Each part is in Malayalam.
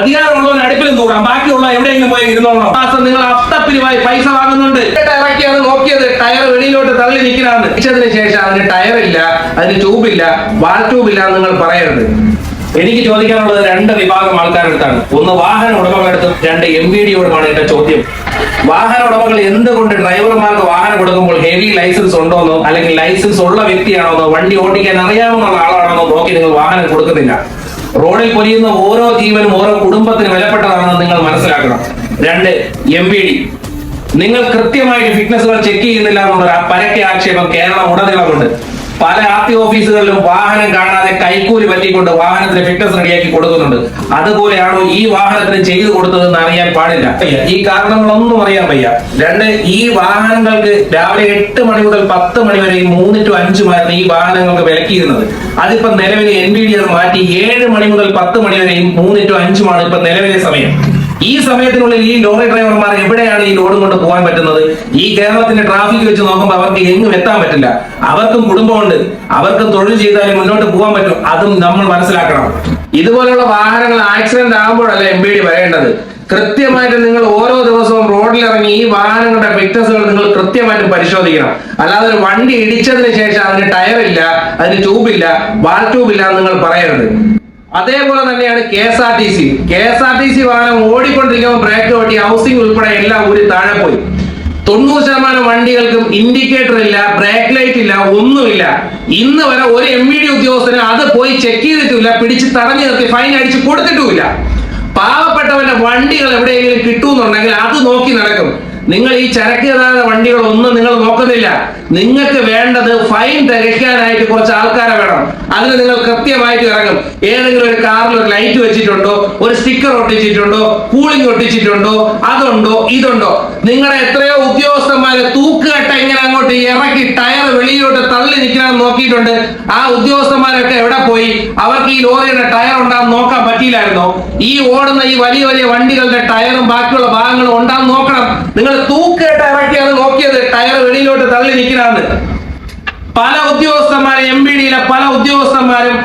അധികാരമുള്ളവൻ അടുപ്പിലും തൂടാം, ബാക്കിയുള്ള എവിടെയെങ്കിലും പോയി ഇരുന്നോളാം. മാസം നിങ്ങൾ അത്തപ്പിരിവായി പൈസ വാങ്ങുന്നുണ്ട്. ഇറക്കിയാണ് നോക്കിയത്, ടയർ വെളിയിലോട്ട് തള്ളി നിൽക്കുന്നതാണ്. വെച്ചതിന് ശേഷം അതിന് ടയറില്ല, അതിന് ട്യൂബില്ല, വാൾ ട്യൂബില്ല നിങ്ങൾ പറയരുത്. എനിക്ക് ചോദിക്കാനുള്ളത് രണ്ട് വിഭാഗം ആൾക്കാരെടുത്താണ്. ഒന്ന് വാഹന ഉടമകളെടുത്തും, രണ്ട് MVDയോടുമാണ് എന്റെ ചോദ്യം. വാഹന ഉടമകൾ എന്തുകൊണ്ട് ഡ്രൈവർമാർക്ക് വാഹനം കൊടുക്കുമ്പോൾ ഹെവി ലൈസൻസ് ഉണ്ടോന്നോ അല്ലെങ്കിൽ ലൈസൻസ് ഉള്ള വ്യക്തിയാണോന്നോ വണ്ടി ഓടിക്കാൻ അറിയാവുന്ന ആളാണെന്നോ നോക്കി നിങ്ങൾ വാഹനം കൊടുക്കുന്നില്ല? റോഡിൽ പൊലിയുന്ന ഓരോ ജീവനും ഓരോ കുടുംബത്തിന് വിലപ്പെട്ടതാണെന്ന് നിങ്ങൾ മനസ്സിലാക്കണം. രണ്ട്, MVD നിങ്ങൾ കൃത്യമായിട്ട് ഫിറ്റ്നസുകൾ ചെക്ക് ചെയ്യുന്നില്ല എന്നുള്ള പരക്കെ ആക്ഷേപം കേരളം ഉടനീളമുണ്ട്. പല RTO ഓഫീസുകളിലും വാഹനം കാണാതെ കൈക്കൂലി പറ്റിക്കൊണ്ട് വാഹനത്തിന് ഫിറ്റ്നസ് റെഡിയാക്കി കൊടുക്കുന്നുണ്ട്. അതുപോലെയാണോ ഈ വാഹനത്തിന് ചെയ്തു കൊടുത്തതെന്ന് അറിയാൻ പാടില്ല. ഈ കാരണങ്ങളൊന്നും അറിയാൻ വയ്യ. രണ്ട്, ഈ വാഹനങ്ങൾക്ക് രാവിലെ 8 മണി മുതൽ 10 മണി വരെയും 3 to 5 ആയിരുന്നു ഈ വാഹനങ്ങൾക്ക് വിലക്കിയിരുന്നത്. അതിപ്പോ നിലവിലെ NVD അത് മാറ്റി 7 മണി മുതൽ 10 മണി വരെയും 3 to 5 ഇപ്പൊ നിലവിലെ സമയം. ഈ സമയത്തിനുള്ളിൽ ഈ ലോറി ഡ്രൈവർമാർ എവിടെയാണ് ഈ ലോഡും കൊണ്ട് പോകാൻ പറ്റുന്നത്? ഈ കേരളത്തിന്റെ ട്രാഫിക് വെച്ച് നോക്കുമ്പോൾ അവർക്ക് എങ്ങും എത്താൻ പറ്റില്ല. അവർക്കും കുടുംബമുണ്ട്, അവർക്കും തൊഴിൽ ചെയ്താലും മുന്നോട്ട് പോകാൻ പറ്റും. അതും നമ്മൾ മനസ്സിലാക്കണം. ഇതുപോലുള്ള വാഹനങ്ങൾ ആക്സിഡന്റ് ആകുമ്പോഴല്ല MVD വരേണ്ടത്. കൃത്യമായിട്ട് നിങ്ങൾ ഓരോ ദിവസവും റോഡിലിറങ്ങി ഈ വാഹനങ്ങളുടെ ഫിറ്റ്നസുകൾ നിങ്ങൾ കൃത്യമായിട്ട് പരിശോധിക്കണം. അല്ലാതെ ഒരു വണ്ടി ഇടിച്ചതിന് ശേഷം അതിന് ടയറില്ല, അതിന് ട്യൂബില്ല, വാൾ ട്യൂബില്ല നിങ്ങൾ പറയരുത്. അതേപോലെ തന്നെയാണ് KSRTC വാഹനം ഓടിക്കൊണ്ടിരിക്കുമ്പോൾ ബ്രേക്ക് ഓട്ടി ഹൗസിംഗ് ഉൾപ്പെടെ എല്ലാം ഊരി താഴെ പോയി. 90% വണ്ടികൾക്കും ഇൻഡിക്കേറ്റർ ഇല്ല, ബ്രേക്ക് ലൈറ്റ് ഇല്ല, ഒന്നുമില്ല. ഇന്ന് വരെ ഒരു MVD ഉദ്യോഗസ്ഥന് അത് പോയി ചെക്ക് ചെയ്തിട്ടില്ല, പിടിച്ച് തടഞ്ഞു നിർത്തി ഫൈൻ അടിച്ച് കൊടുത്തിട്ടുമില്ല. പാവപ്പെട്ടവന്റെ വണ്ടികൾ എവിടെയെങ്കിലും കിട്ടുമെന്നുണ്ടെങ്കിൽ അത് നോക്കി നടക്കും. നിങ്ങൾ ഈ ചരക്ക് ഗതാഗത വണ്ടികളൊന്നും നിങ്ങൾ നോക്കുന്നില്ല. നിങ്ങൾക്ക് വേണ്ടത് ഫൈൻ തികയ്ക്കാനായിട്ട് കുറച്ച് ആൾക്കാരെ വേണം. അതിന് നിങ്ങൾ കൃത്യമായിട്ട് ഇറങ്ങും. ഏതെങ്കിലും ഒരു കാറിൽ ഒരു ലൈറ്റ് വെച്ചിട്ടുണ്ടോ, ഒരു സ്റ്റിക്കർ ഒട്ടിച്ചിട്ടുണ്ടോ, കൂളിംഗ് ഒട്ടിച്ചിട്ടുണ്ടോ, അതുണ്ടോ ഇതുണ്ടോ? നിങ്ങളുടെ എത്രയോ ഉദ്യോഗസ്ഥന്മാരെ തൂക്കുകെട്ട ഇങ്ങനെ അങ്ങോട്ട് ഇറക്കി ടയർ വെളിയിലോട്ട് തള്ളി നിൽക്കണം നോക്കിയിട്ടുണ്ട്. ആ ഉദ്യോഗസ്ഥന്മാരൊക്കെ എവിടെ പോയി? അവർക്ക് ഈ ലോറിയുടെ ടയർ ഉണ്ടാകുന്ന നോക്കാൻ പറ്റിയില്ലായിരുന്നോ? ഈ ഓടുന്ന ഈ വലിയ വലിയ വണ്ടികളുടെ ടയറും ബാക്കിയുള്ള ഭാഗങ്ങളും ഉണ്ടാകുന്ന നോക്കണം. നിങ്ങൾ തൂക്കേട്ട ഇറക്കിയാണ് നോക്കിയത്, ടയർ വെളിയിലോട്ട് തള്ളി നിൽക്കണമെന്ന്. പല ഉദ്യോഗസ്ഥന്മാരും MVDയിലെ പല ഉദ്യോഗസ്ഥന്മാരും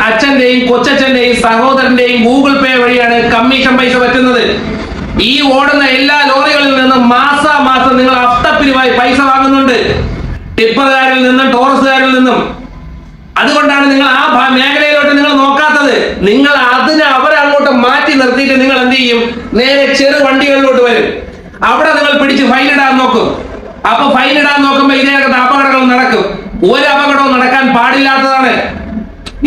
അച്ഛന്റെയും കൊച്ചച്ഛന്റെയും സഹോദരന്റെയും ഗൂഗിൾ പേ വഴിയാണ് കമ്മീഷൻ പൈസ പറ്റുന്നത്. ഈ ഓടുന്ന എല്ലാ ലോറികളിൽ നിന്നും മാസാമാസം നിങ്ങൾ അത്തപ്പിരിവായി പൈസ വാങ്ങുന്നുണ്ട്. ടിപ്പറുകാരിൽ നിന്നും ടോറസുകാരിൽ നിന്നും. അതുകൊണ്ടാണ് നിങ്ങൾ ആ മേഖലയിലോട്ട് നിങ്ങൾ നോക്കാത്തത്. നിങ്ങൾ അതിനെ അവരെ അങ്ങോട്ട് മാറ്റി നിർത്തിയിട്ട് നിങ്ങൾ എന്ത് ചെയ്യും? നേരെ ചെറു വണ്ടികളിലോട്ട് വരും. അവിടെ നിങ്ങൾ പിടിച്ച് ഫൈൻ ഇടാൻ നോക്കും. അപ്പൊ ഫൈൻ ഇടാൻ നോക്കുമ്പോ ഇതിനകത്ത് അപകടങ്ങൾ നടക്കും. ഒരു അപകടവും നടക്കാൻ പാടില്ലാത്തതാണ്.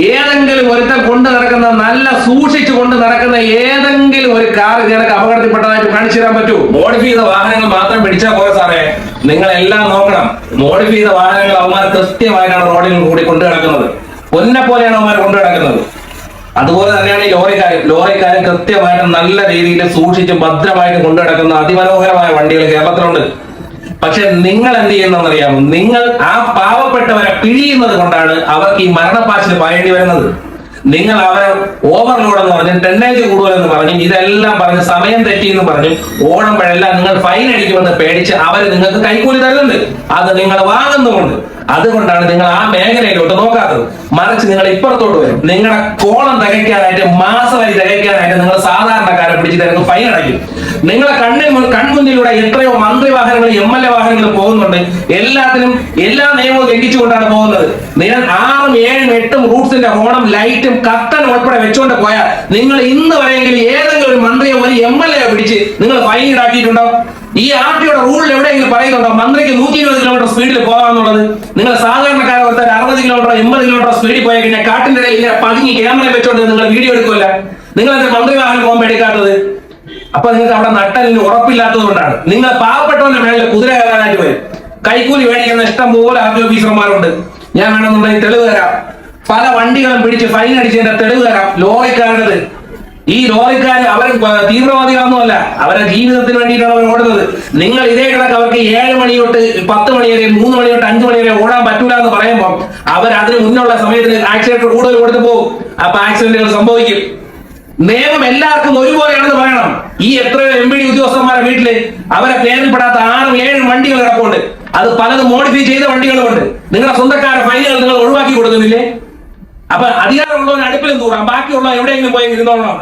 ഏതെങ്കിലും ഒരുത്തൻ കൊണ്ട് നടക്കുന്ന, നല്ല സൂക്ഷിച്ചു കൊണ്ട് നടക്കുന്ന ഏതെങ്കിലും ഒരു കാർ ഇതിനൊക്കെ അപകടത്തിൽപ്പെട്ടതായിട്ട് കാണിച്ചു തരാൻ പറ്റൂ? മോഡിഫൈ ചെയ്ത വാഹനങ്ങൾ മാത്രം പിടിച്ചാൽ പോയ സാറേ, നിങ്ങൾ എല്ലാം നോക്കണം. മോഡിഫൈ ചെയ്ത വാഹനങ്ങൾ അവന്മാർ കൃത്യമായിട്ടാണ് റോഡിൽ കൂടി കൊണ്ടു നടക്കുന്നത്. പൊന്നെ പോലെയാണ് അവന്മാർ കൊണ്ടു നടക്കുന്നത്. അതുപോലെ തന്നെയാണ് ഈ ലോറിക്കാരും കൃത്യമായിട്ട് നല്ല രീതിയിൽ സൂക്ഷിച്ച് ഭദ്രമായിട്ട് കൊണ്ടു നടക്കുന്ന അതിമനോഹരമായ വണ്ടികൾ കേരളത്തിലുണ്ട്. പക്ഷെ നിങ്ങൾ എന്ത് ചെയ്യുന്നറിയാമോ? നിങ്ങൾ ആ പാവപ്പെട്ടവരെ പിഴിയുന്നത് കൊണ്ടാണ് അവർക്ക് ഈ മരണപ്പാച്ചിൽ പറയേണ്ടി വരുന്നത്. നിങ്ങൾ അവരെ ഓവർലോഡ് എന്ന് പറഞ്ഞ് ടെന്നേജ് കൂടുതലെന്ന് പറഞ്ഞ് ഇതെല്ലാം പറഞ്ഞ് സമയം തെറ്റിയെന്ന് പറഞ്ഞ് ഓടുമ്പോഴെല്ലാം നിങ്ങൾ ഫൈൻ അടിക്കുമെന്ന് പേടിച്ച് അവർ നിങ്ങൾക്ക് കൈക്കൂലി തരുന്നുണ്ട്. അത് നിങ്ങൾ വാങ്ങുന്നുമുണ്ട്. അതുകൊണ്ടാണ് നിങ്ങൾ ആ മേഖലയിലോട്ട് നോക്കാത്തത്. മറിച്ച് നിങ്ങൾ ഇപ്പുറത്തോട്ട് വരും. നിങ്ങളുടെ കോളം തികയ്ക്കാനായിട്ട്, മാസവരി തികയ്ക്കാനായിട്ട് നിങ്ങൾ സാധാരണക്കാരെ പിടിച്ച് നിങ്ങൾക്ക് ഫൈൻ അടയ്ക്കും. നിങ്ങളെ കൺമുന്നിലൂടെ എത്രയോ മന്ത്രി വാഹനങ്ങൾ, MLA വാഹനങ്ങൾ പോകുന്നുണ്ട്. എല്ലാത്തിനും എല്ലാ നിയമവും ലംഘിച്ചുകൊണ്ടാണ് പോകുന്നത്. നിങ്ങൾ 6, 7, 8 റൂട്ട്സിന്റെ ഹോണും ലൈറ്റും കർട്ടൻ ഉൾപ്പെടെ വെച്ചുകൊണ്ട് പോയാൽ നിങ്ങൾ ഇന്ന് വരെയെങ്കിലും ഏതെങ്കിലും ഒരു മന്ത്രിയോ ഒരു MLA പിടിച്ച് നിങ്ങൾ ഫൈൻ ഈടാക്കിയിട്ടുണ്ടോ? ഈ RTOയുടെ റൂളിൽ എവിടെയെങ്കിലും പറയുന്നുണ്ടോ മന്ത്രിക്ക് 120 കിലോമീറ്റർ സ്പീഡിൽ പോകാമെന്നുള്ളത്? നിങ്ങൾ സാധാരണക്കാരെ ഒരു 60 കിലോമീറ്റർ 80 കിലോമീറ്റർ സ്പീഡിൽ പോയി കഴിഞ്ഞാൽ കാട്ടിന്റെ ഇടയിൽ ഇങ്ങനെ പതുങ്ങി ക്യാമറ വെച്ചോണ്ട് നിങ്ങൾ വീഡിയോ എടുക്കില്ല. നിങ്ങൾ എന്താ മന്ത്രി വാഹനം പോകുമ്പോൾ എടുക്കാത്തത്? അപ്പൊ നിങ്ങൾക്ക് അവിടെ നട്ടലിന് ഉറപ്പില്ലാത്തത് കൊണ്ടാണ്. നിങ്ങൾ പാവപ്പെട്ടവന്റെ മേളിൽ കുതിര കയറാനായിട്ട് വരും. കൈക്കൂലി മേടിക്കുന്ന ഇഷ്ടം പോലെ RTO ഓഫീസർമാരുണ്ട്. ഞാൻ വേണമെന്നുണ്ടെങ്കിൽ തെളിവ് തരാം. പല വണ്ടികളും പിടിച്ച് ഫൈൻ അടിച്ചതിന്റെ തെളിവ് തരാം. ലോറിക്കാരുടേത്. ഈ ലോറിക്കാർ അവർ തീവ്രവാദികളൊന്നുമല്ല, അവരുടെ ജീവിതത്തിന് വേണ്ടിയിട്ടാണ് അവർ ഓടുന്നത്. നിങ്ങൾ ഇതേ കണക്ക് അവർക്ക് 7 മണി തൊട്ട് 10 മണി വരെ, 3 മണി തൊട്ട് 5 മണി വരെ ഓടാൻ പറ്റൂല എന്ന് പറയുമ്പോൾ അവർ അതിന് മുന്നുള്ള സമയത്തിന് ആക്സിഡന്റ് കൂടുതൽ കൊടുത്തു പോകും. അപ്പൊ ആക്സിഡന്റുകൾ സംഭവിക്കും. നിയമം എല്ലാവർക്കും ഒരുപോലെയാണെന്ന് പറയണം. ഈ എത്രയോ MVD ഉദ്യോഗസ്ഥന്മാരുടെ വീട്ടില് അവരെ പേരിൽപ്പെടാത്ത 6, 7 വണ്ടികൾ കിടപ്പുണ്ട്. അത് പലതും മോഡിഫൈ ചെയ്ത വണ്ടികളുമുണ്ട്. നിങ്ങളുടെ സ്വന്തക്കാരുടെ ഫൈനുകൾ നിങ്ങൾ ഒഴിവാക്കി കൊടുക്കുന്നില്ലേ? അപ്പൊ അധികാരമുള്ളവൻ അടുപ്പിലും തൂറാം, ബാക്കിയുള്ള എവിടെയെങ്കിലും പോയി ഇരുന്നോളാം.